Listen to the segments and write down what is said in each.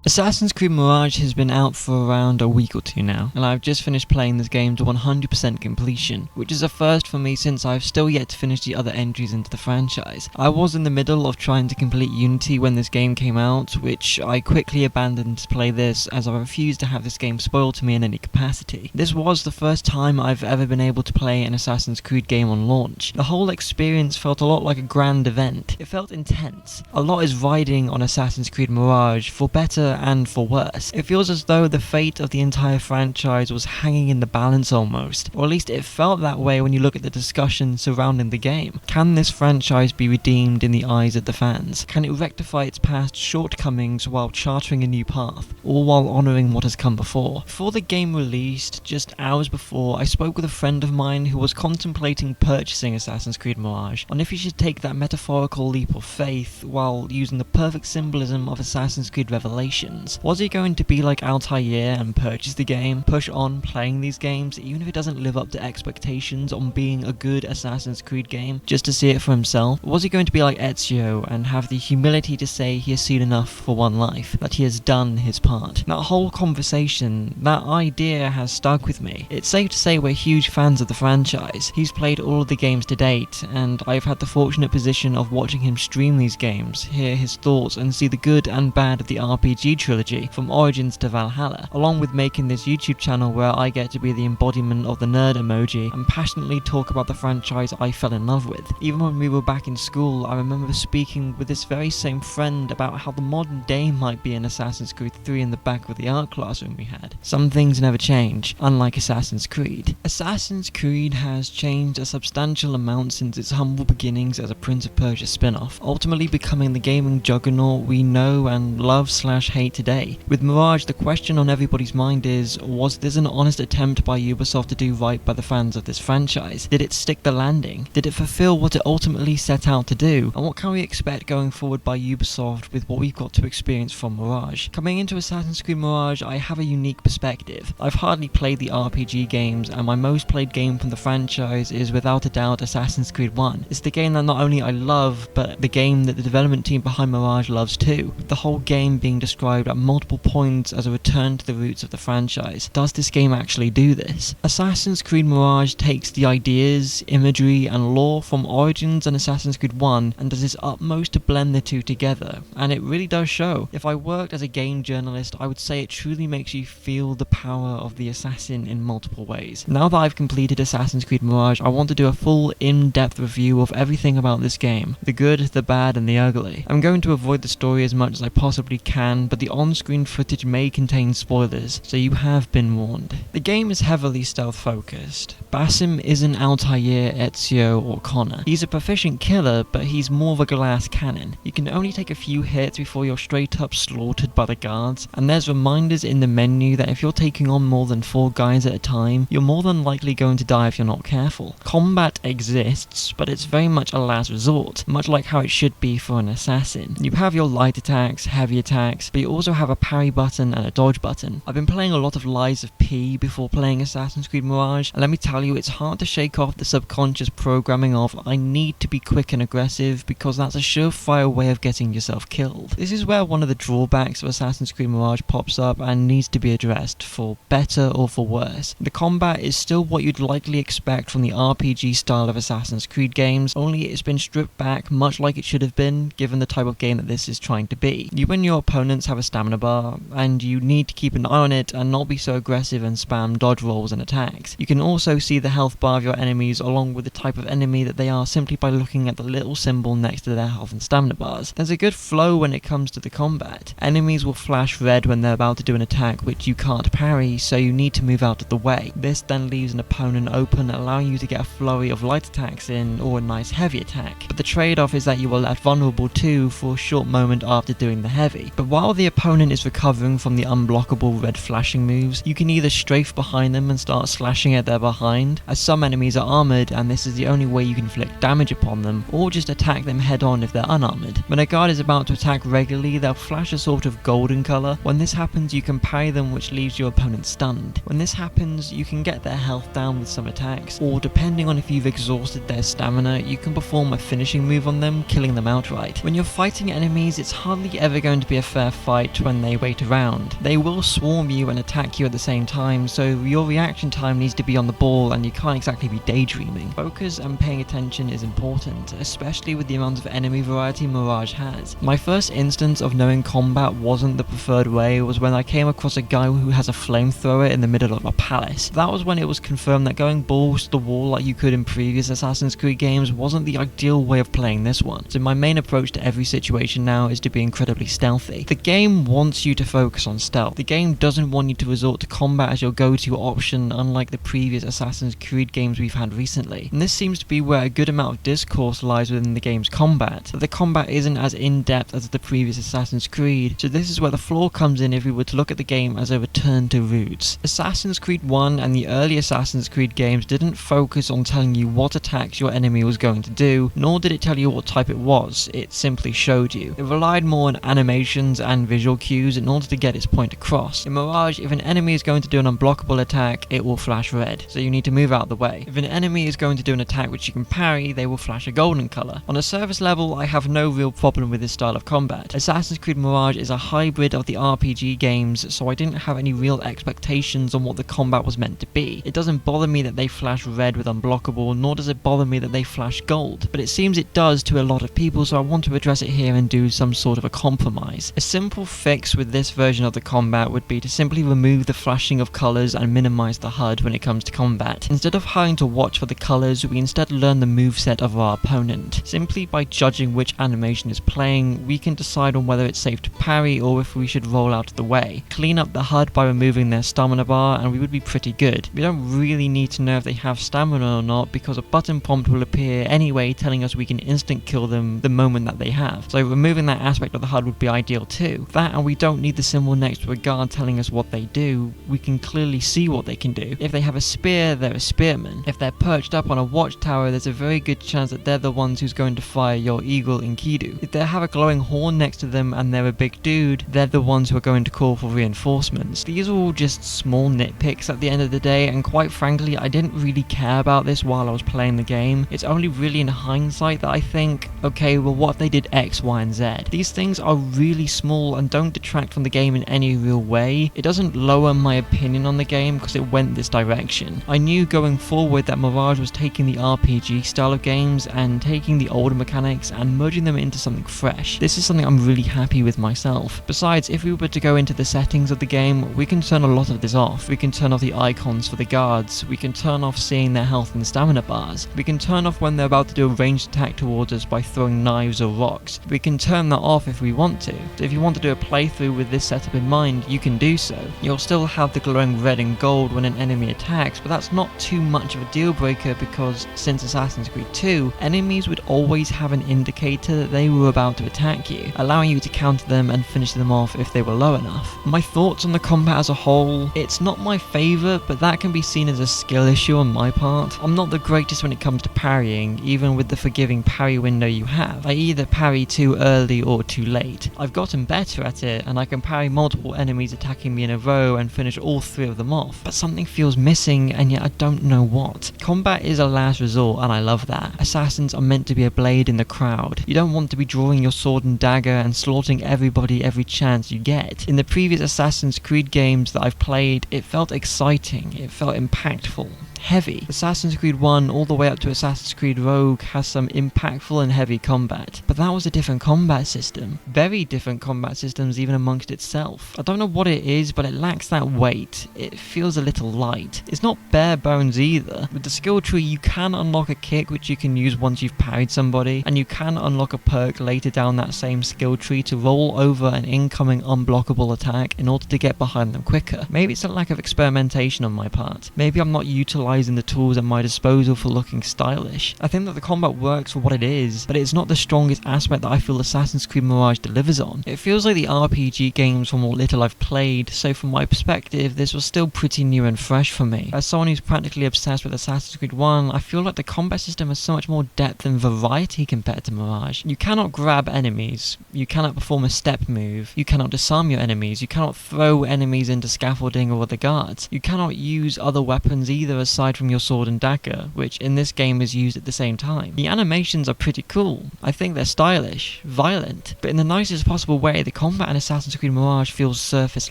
Assassin's Creed Mirage has been out for around a week or two now, and I've just finished playing this game to 100% completion, which is a first for me since I've still yet to finish the other entries into the franchise. I was in the middle of trying to complete Unity when this game came out, which I quickly abandoned to play this as I refused to have this game spoiled to me in any capacity. This was the first time I've ever been able to play an Assassin's Creed game on launch. The whole experience felt a lot like a grand event. It felt intense. A lot is riding on Assassin's Creed Mirage, for better and for worse. It feels as though the fate of the entire franchise was hanging in the balance almost, or at least it felt that way when you look at the discussion surrounding the game. Can this franchise be redeemed in the eyes of the fans? Can it rectify its past shortcomings while charting a new path, all while honouring what has come before? Before the game released, just hours before, I spoke with a friend of mine who was contemplating purchasing Assassin's Creed Mirage, on if he should take that metaphorical leap of faith while using the perfect symbolism of Assassin's Creed Revelations. Was he going to be like Altair and purchase the game, push on playing these games even if it doesn't live up to expectations on being a good Assassin's Creed game, just to see it for himself? Or was he going to be like Ezio and have the humility to say he has seen enough for one life, that he has done his part? That whole conversation, that idea has stuck with me. It's safe to say we're huge fans of the franchise. He's played all of the games to date, and I've had the fortunate position of watching him stream these games, hear his thoughts and see the good and bad of the RPG trilogy, from Origins to Valhalla, along with making this YouTube channel where I get to be the embodiment of the nerd emoji and passionately talk about the franchise I fell in love with. Even when we were back in school, I remember speaking with this very same friend about how the modern day might be in Assassin's Creed 3 in the back of the art classroom we had. Some things never change, unlike Assassin's Creed. Assassin's Creed has changed a substantial amount since its humble beginnings as a Prince of Persia spin-off, ultimately becoming the gaming juggernaut we know and love/hate today. With Mirage, the question on everybody's mind is, was this an honest attempt by Ubisoft to do right by the fans of this franchise? Did it stick the landing? Did it fulfill what it ultimately set out to do? And what can we expect going forward by Ubisoft with what we've got to experience from Mirage? Coming into Assassin's Creed Mirage, I have a unique perspective. I've hardly played the RPG games, and my most played game from the franchise is without a doubt Assassin's Creed 1. It's the game that not only I love, but the game that the development team behind Mirage loves too, with the whole game being described at multiple points as a return to the roots of the franchise. Does this game actually do this? Assassin's Creed Mirage takes the ideas, imagery and lore from Origins and Assassin's Creed 1 and does its utmost to blend the two together, and it really does show. If I worked as a game journalist, I would say it truly makes you feel the power of the assassin in multiple ways. Now that I've completed Assassin's Creed Mirage, I want to do a full in-depth review of everything about this game, the good, the bad and the ugly. I'm going to avoid the story as much as I possibly can, but the on-screen footage may contain spoilers, so you have been warned. The game is heavily stealth-focused. Basim isn't Altair, Ezio or Connor. He's a proficient killer, but he's more of a glass cannon. You can only take a few hits before you're straight up slaughtered by the guards, and there's reminders in the menu that if you're taking on more than 4 guys at a time, you're more than likely going to die if you're not careful. Combat exists, but it's very much a last resort, much like how it should be for an assassin. You have your light attacks, heavy attacks, but you also have a parry button and a dodge button. I've been playing a lot of Lies of P before playing Assassin's Creed Mirage, and let me tell you, it's hard to shake off the subconscious programming of I need to be quick and aggressive because that's a surefire way of getting yourself killed. This is where one of the drawbacks of Assassin's Creed Mirage pops up and needs to be addressed, for better or for worse. The combat is still what you'd likely expect from the RPG style of Assassin's Creed games, only it's been stripped back much like it should have been, given the type of game that this is trying to be. You and your opponents have a stamina bar, and you need to keep an eye on it and not be so aggressive and spam dodge rolls and attacks. You can also see the health bar of your enemies along with the type of enemy that they are simply by looking at the little symbol next to their health and stamina bars. There's a good flow when it comes to the combat. Enemies will flash red when they're about to do an attack which you can't parry, so you need to move out of the way. This then leaves an opponent open, allowing you to get a flurry of light attacks in or a nice heavy attack. But the trade-off is that you are left vulnerable too for a short moment after doing the heavy. But while the opponent is recovering from the unblockable red flashing moves, you can either strafe behind them and start slashing at their behind, as some enemies are armoured and this is the only way you can inflict damage upon them, or just attack them head on if they're unarmoured. When a guard is about to attack regularly, they'll flash a sort of golden colour. When this happens, you can parry them, which leaves your opponent stunned. When this happens, you can get their health down with some attacks, or depending on if you've exhausted their stamina, you can perform a finishing move on them, killing them outright. When you're fighting enemies, it's hardly ever going to be a fair fight fight when they wait around. They will swarm you and attack you at the same time, so your reaction time needs to be on the ball and you can't exactly be daydreaming. Focus and paying attention is important, especially with the amount of enemy variety Mirage has. My first instance of knowing combat wasn't the preferred way was when I came across a guy who has a flamethrower in the middle of a palace. That was when it was confirmed that going balls to the wall like you could in previous Assassin's Creed games wasn't the ideal way of playing this one. So my main approach to every situation now is to be incredibly stealthy. The game wants you to focus on stealth. The game doesn't want you to resort to combat as your go-to option, unlike the previous Assassin's Creed games we've had recently. And this seems to be where a good amount of discourse lies within the game's combat. But the combat isn't as in-depth as the previous Assassin's Creed, so this is where the flaw comes in if we were to look at the game as a return to roots. Assassin's Creed 1 and the early Assassin's Creed games didn't focus on telling you what attacks your enemy was going to do, nor did it tell you what type it was, it simply showed you. It relied more on animations and visual cues in order to get its point across. In Mirage, if an enemy is going to do an unblockable attack, it will flash red, so you need to move out of the way. If an enemy is going to do an attack which you can parry, they will flash a golden colour. On a surface level, I have no real problem with this style of combat. Assassin's Creed Mirage is a hybrid of the RPG games, so I didn't have any real expectations on what the combat was meant to be. It doesn't bother me that they flash red with unblockable, nor does it bother me that they flash gold, but it seems it does to a lot of people, so I want to address it here and do some sort of a compromise. A simple fix with this version of the combat would be to simply remove the flashing of colours and minimise the HUD when it comes to combat. Instead of having to watch for the colours, we instead learn the moveset of our opponent. Simply by judging which animation is playing, we can decide on whether it's safe to parry or if we should roll out of the way. Clean up the HUD by removing their stamina bar and we would be pretty good. We don't really need to know if they have stamina or not because a button prompt will appear anyway telling us we can instant kill them the moment that they have. So removing that aspect of the HUD would be ideal too. That, and we don't need the symbol next to a guard telling us what they do. We can clearly see what they can do. If they have a spear, they're a spearman. If they're perched up on a watchtower, there's a very good chance that they're the ones who's going to fire your eagle Enkidu. If they have a glowing horn next to them and they're a big dude, they're the ones who are going to call for reinforcements. These are all just small nitpicks at the end of the day, and quite frankly, I didn't really care about this while I was playing the game. It's only really in hindsight that I think, okay, well what if they did X, Y, and Z? These things are really small and don't detract from the game in any real way. It doesn't lower my opinion on the game because it went this direction. I knew going forward that Mirage was taking the RPG style of games and taking the older mechanics and merging them into something fresh. This is something I'm really happy with myself. Besides, if we were to go into the settings of the game, we can turn a lot of this off. We can turn off the icons for the guards, we can turn off seeing their health and stamina bars, we can turn off when they're about to do a ranged attack towards us by throwing knives or rocks. We can turn that off if we want to. So if you want to do a playthrough with this setup in mind, you can do so. You'll still have the glowing red and gold when an enemy attacks, but that's not too much of a deal breaker because since Assassin's Creed 2, enemies would always have an indicator that they were about to attack you, allowing you to counter them and finish them off if they were low enough. My thoughts on the combat as a whole, it's not my favourite, but that can be seen as a skill issue on my part. I'm not the greatest when it comes to parrying, even with the forgiving parry window you have. I either parry too early or too late. I've gotten better at it, and I can parry multiple enemies attacking me in a row and finish all three of them off, but something feels missing and yet I don't know what. Combat is a last resort and I love that. Assassins are meant to be a blade in the crowd. You don't want to be drawing your sword and dagger and slaughtering everybody every chance you get. In the previous Assassin's Creed games that I've played, it felt exciting, it felt impactful, heavy. Assassin's Creed 1 all the way up to Assassin's Creed Rogue has some impactful and heavy combat, but that was a different combat system. Very different combat systems even amongst itself. I don't know what it is, but it lacks that weight. It feels a little light. It's not bare bones either. With the skill tree you can unlock a kick which you can use once you've parried somebody, and you can unlock a perk later down that same skill tree to roll over an incoming unblockable attack in order to get behind them quicker. Maybe it's a lack of experimentation on my part. Maybe I'm not utilising the tools at my disposal for looking stylish. I think that the combat works for what it is, but it's not the strongest aspect that I feel Assassin's Creed Mirage delivers on. It feels like the RPG games from what little I've played, so from my perspective this was still pretty new and fresh for me. As someone who's practically obsessed with Assassin's Creed 1, I feel like the combat system has so much more depth and variety compared to Mirage. You cannot grab enemies, you cannot perform a step move, you cannot disarm your enemies, you cannot throw enemies into scaffolding or other guards, you cannot use other weapons either aside aside from your sword and dagger, which in this game is used at the same time. The animations are pretty cool. I think they're stylish, violent, but in the nicest possible way. The combat in Assassin's Creed Mirage feels surface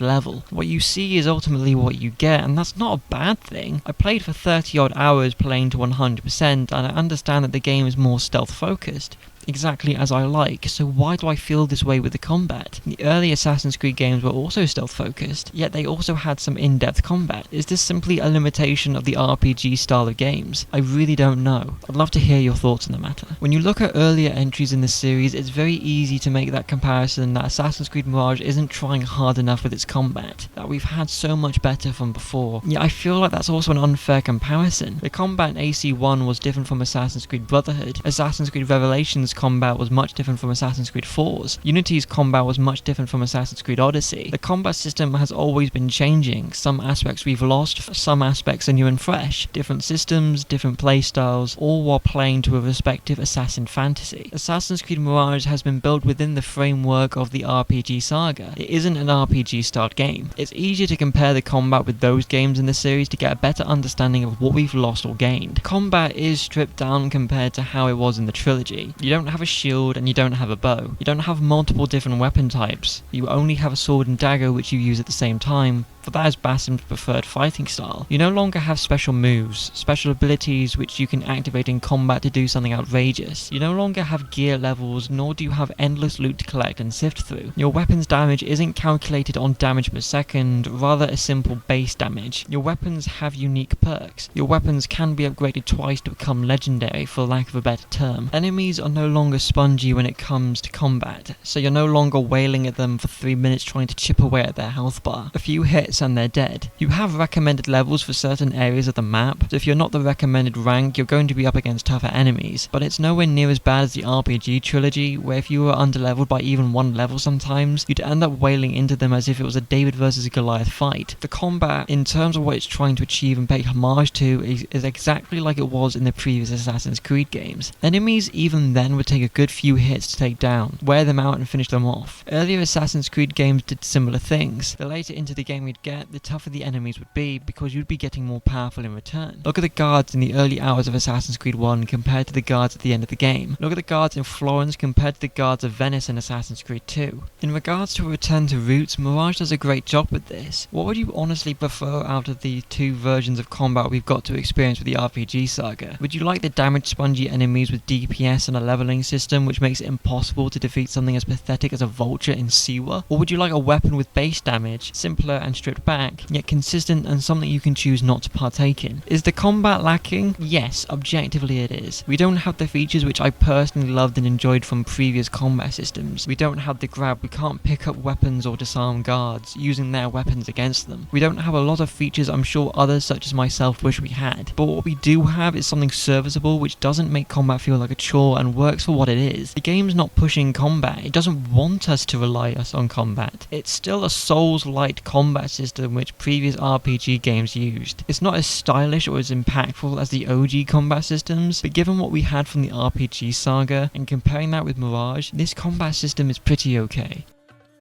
level. What you see is ultimately what you get, and that's not a bad thing. I played for 30 odd hours playing to 100%, and I understand that the game is more stealth focused, exactly as I like, so why do I feel this way with the combat? The early Assassin's Creed games were also stealth focused, yet they also had some in-depth combat. Is this simply a limitation of the RPG style of games? I really don't know. I'd love to hear your thoughts on the matter. When you look at earlier entries in the series, it's very easy to make that comparison that Assassin's Creed Mirage isn't trying hard enough with its combat, that we've had so much better from before. Yet I feel like that's also an unfair comparison. The combat in AC1 was different from Assassin's Creed Brotherhood. Assassin's Creed Revelations combat was much different from Assassin's Creed 4's. Unity's combat was much different from Assassin's Creed Odyssey. The combat system has always been changing. Some aspects we've lost, some aspects are new and fresh. Different systems, different playstyles, all while playing to a respective assassin fantasy. Assassin's Creed Mirage has been built within the framework of the RPG saga. It isn't an RPG-styled game. It's easier to compare the combat with those games in the series to get a better understanding of what we've lost or gained. Combat is stripped down compared to how it was in the trilogy. You don't have a shield and you don't have a bow. You don't have multiple different weapon types. You only have a sword and dagger which you use at the same time, for that is Basim's preferred fighting style. You no longer have special moves, special abilities which you can activate in combat to do something outrageous. You no longer have gear levels, nor do you have endless loot to collect and sift through. Your weapon's damage isn't calculated on damage per second, rather a simple base damage. Your weapons have unique perks. Your weapons can be upgraded twice to become legendary, for lack of a better term. Enemies are no longer spongy when it comes to combat, so you're no longer wailing at them for 3 minutes trying to chip away at their health bar. A few hits and they're dead. You have recommended levels for certain areas of the map, so if you're not the recommended rank, you're going to be up against tougher enemies, but it's nowhere near as bad as the RPG trilogy, where if you were underleveled by even one level sometimes, you'd end up wailing into them as if it was a David versus Goliath fight. The combat, in terms of what it's trying to achieve and pay homage to, is exactly like it was in the previous Assassin's Creed games. Enemies even then would take a good few hits to take down, wear them out and finish them off. Earlier Assassin's Creed games did similar things. The later into the game you'd get, the tougher the enemies would be, because you'd be getting more powerful in return. Look at the guards in the early hours of Assassin's Creed 1 compared to the guards at the end of the game. Look at the guards in Florence compared to the guards of Venice in Assassin's Creed 2. In regards to a return to roots, Mirage does a great job with this. What would you honestly prefer out of the two versions of combat we've got to experience with the RPG saga? Would you like the damage spongy enemies with DPS and a leveling system which makes it impossible to defeat something as pathetic as a vulture in Siwa? Or would you like a weapon with base damage, simpler and stripped back, yet consistent and something you can choose not to partake in? Is the combat lacking? Yes, objectively it is. We don't have the features which I personally loved and enjoyed from previous combat systems. We don't have the grab, we can't pick up weapons or disarm guards, using their weapons against them. We don't have a lot of features I'm sure others such as myself wish we had. But what we do have is something serviceable which doesn't make combat feel like a chore and works for what it is. The game's not pushing combat, it doesn't want us to rely us on combat. It's still a Souls-light combat system which previous RPG games used. It's not as stylish or as impactful as the OG combat systems, but given what we had from the RPG saga and comparing that with Mirage, this combat system is pretty okay.